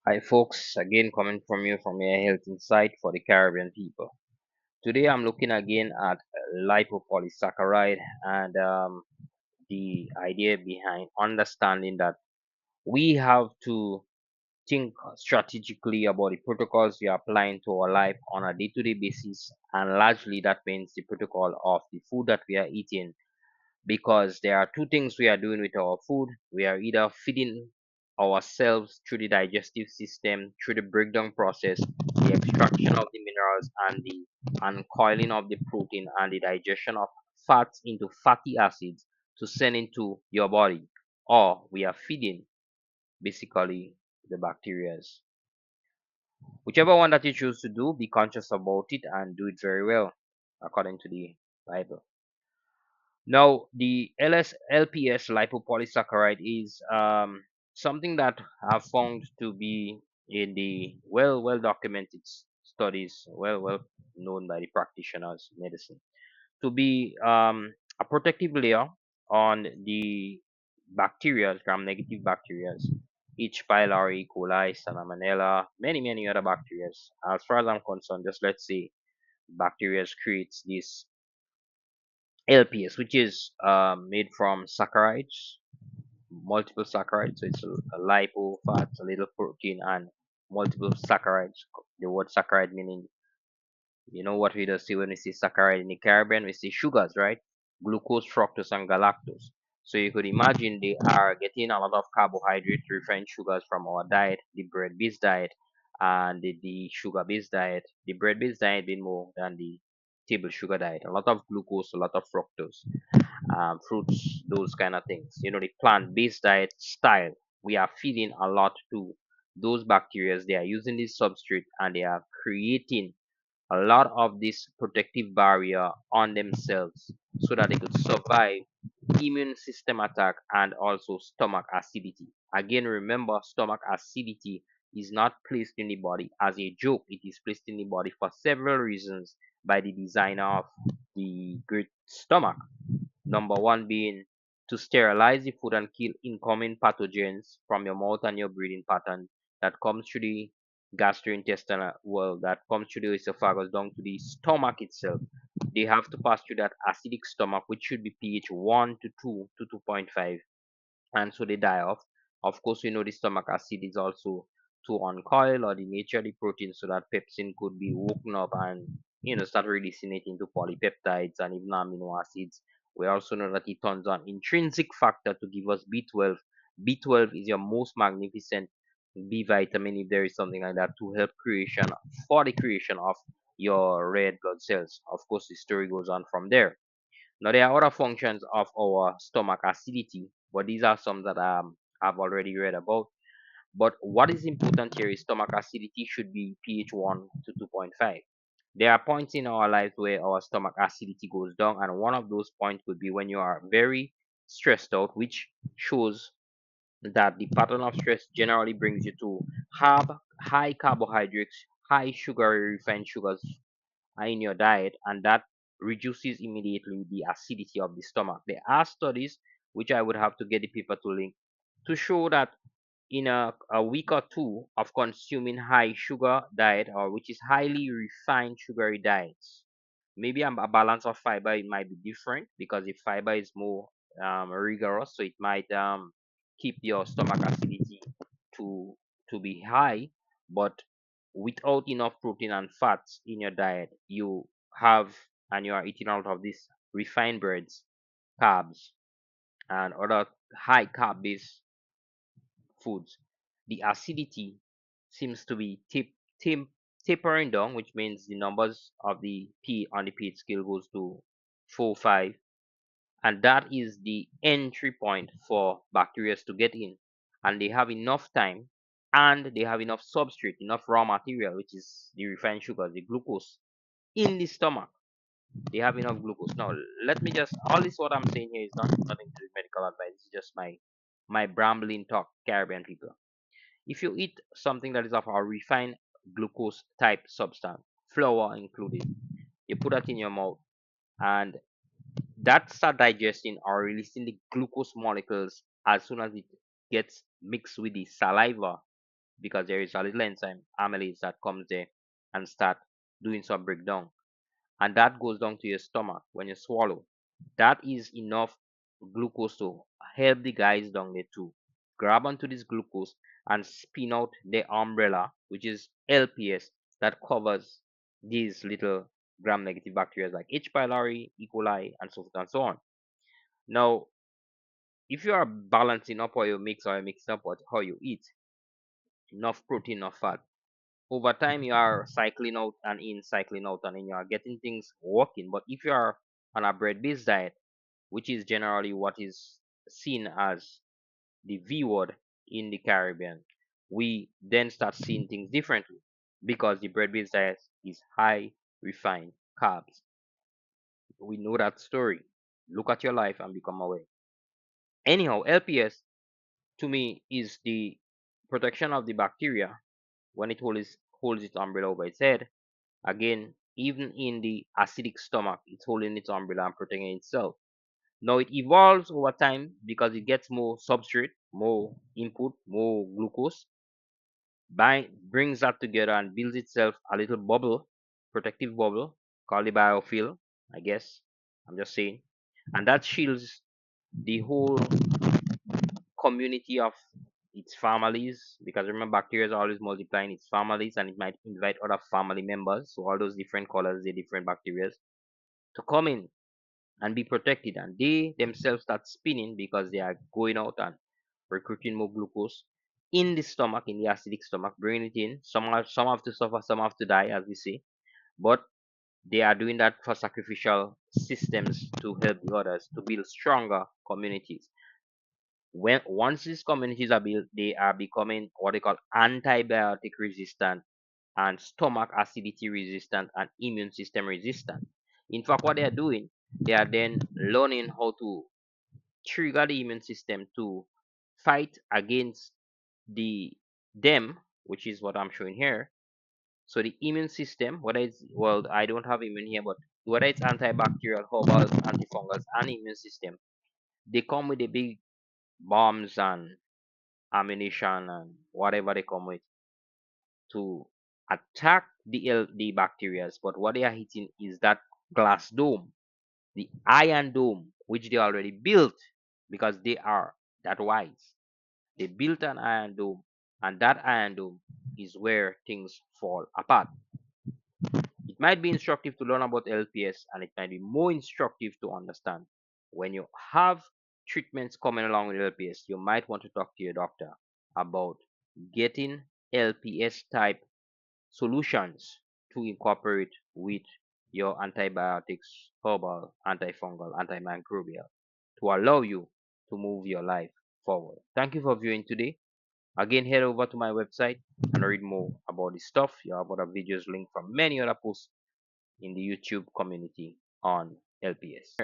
Hi folks, again coming from you from your health insight for the Caribbean people. Today I'm looking again at lipopolysaccharide and the idea behind understanding that we have to think strategically about the protocols we are applying to our life on a day-to-day basis, and largely that means the protocol of the food that we are eating, because there are two things we are doing with our food. We are either feeding ourselves through the digestive system, through the breakdown process, the extraction of the minerals, and the uncoiling of the protein, and the digestion of fats into fatty acids to send into your body, or we are feeding basically the bacteria. Whichever one that you choose to do, be conscious about it and do it very well according to the Bible. Now, the LPS lipopolysaccharide is something that I've found to be in the well documented studies, well known by the practitioners in medicine, to be a protective layer on the bacteria, gram-negative bacteria, H. pylori, E. coli, Salmonella, many other bacteria. As far as I'm concerned, just let's say bacteria creates this LPS, which is made from saccharides, multiple saccharides. So it's a lipo, fat, a little protein, and multiple saccharides. The word saccharide meaning, you know what we just say when we say saccharide in the Caribbean, we say sugars, right? Glucose, fructose, and galactose. So you could imagine they are getting a lot of carbohydrate, refined sugars from our diet, the bread-based diet, and the sugar-based diet. The bread-based diet being more than the table sugar diet. A lot of glucose, a lot of fructose, fruits, those kind of things. You know, the plant-based diet style, we are feeding a lot to those bacteria. They are using this substrate and they are creating a lot of this protective barrier on themselves so that they could survive immune system attack and also stomach acidity. Again, remember, stomach acidity is not placed in the body as a joke. It is placed in the body for several reasons by the designer of the great stomach. Number one being to sterilize the food and kill incoming pathogens from your mouth and your breathing pattern that comes through the gastrointestinal world, that comes through the esophagus down to the stomach itself. They have to pass through that acidic stomach, which should be pH 1 to 2 to 2.5, and so they die off. Of course, we know the stomach acid is also to uncoil or denature the protein so that pepsin could be woken up and start releasing it into polypeptides and even amino acids. We also know that it turns on intrinsic factor to give us B12. B12 is your most magnificent B vitamin, if there is something like that, to help creation for the creation of your red blood cells. Of course, the story goes on from there. Now, there are other functions of our stomach acidity, but these are some that I've already read about. But what is important here is stomach acidity should be pH 1 to 2.5. There are points in our lives where our stomach acidity goes down, and one of those points could be when you are very stressed out, which shows that the pattern of stress generally brings you to have high carbohydrates, high sugary refined sugars in your diet, and that reduces immediately the acidity of the stomach. There are studies, which I would have to get the paper to link, to show that in a week or two of consuming high sugar diet, or which is highly refined sugary diets, maybe a balance of fiber, it might be different, because if fiber is more rigorous, so it might keep your stomach acidity to be high. But without enough protein and fats in your diet, you have, and you are eating out of these refined breads, carbs, and other high carb based foods, the acidity seems to be tapering down, which means the numbers of the P on the pH scale goes to 4, 5, and that is the entry point for bacteria to get in, and they have enough time, and they have enough substrate, enough raw material, which is the refined sugars, the glucose, in the stomach. They have enough glucose. Now, let me just, all this what I'm saying here is not nothing to do with medical advice. It's just my brambling talk, Caribbean people. If you eat something that is of a refined glucose type substance, flour included, you put that in your mouth, and that start digesting or releasing the glucose molecules as soon as it gets mixed with the saliva. because there is a little enzyme amylase that comes there and start doing some breakdown, and that goes down to your stomach when you swallow. That is enough glucose to help the guys down there to grab onto this glucose and spin out the umbrella, which is LPS, that covers these little gram-negative bacteria like H. pylori, E. coli, and so forth and so on. Now, if you are balancing up how you mix or you mix up what how you eat, enough protein, enough fat, over time you are cycling out and in, cycling out and in, you are getting things working. But if you are on a bread-based diet, which is generally what is seen as the V word in the Caribbean, we then start seeing things differently because the bread-based diet is high refined carbs. We know that story. Look at your life and become aware. Anyhow, LPS to me is the protection of the bacteria when it holds its umbrella over its head. Again, even in the acidic stomach, it's holding its umbrella and protecting itself. Now it evolves over time because it gets more substrate, more input, more glucose, brings that together and builds itself a little bubble, protective bubble called the biofilm, I guess. I'm just saying. And that shields the whole community of its families, because remember bacteria is always multiplying its families and it might invite other family members. So all those different colors, the different bacteria to come in and be protected, and they themselves start spinning because they are going out and recruiting more glucose in the stomach, in the acidic stomach, bringing it in. Some have to suffer, some have to die, as we say, but they are doing that for sacrificial systems to help the others to build stronger communities. When once these communities are built, they are becoming what they call antibiotic resistant and stomach acidity resistant and immune system resistant. In fact, what they are doing, they are then learning how to trigger the immune system to fight against the them, which is what I'm showing here. So the immune system, whether it's, well, I don't have immune here, but whether it's antibacterial, herbal, antifungals, and immune system, they come with the big bombs and ammunition and whatever they come with to attack the bacteria. But what they are hitting is that glass dome, the iron dome, which they already built because they are that wise. They built an iron dome, and that iron dome is where things fall apart. It might be instructive to learn about LPS, and it might be more instructive to understand when you have treatments coming along with LPS, you might want to talk to your doctor about getting LPS type solutions to incorporate with your antibiotics, herbal, antifungal, antimicrobial to allow you to move your life forward. Thank you for viewing today. Again, head over to my website and read more about this stuff. You have other videos linked from many other posts in the YouTube community on LPS.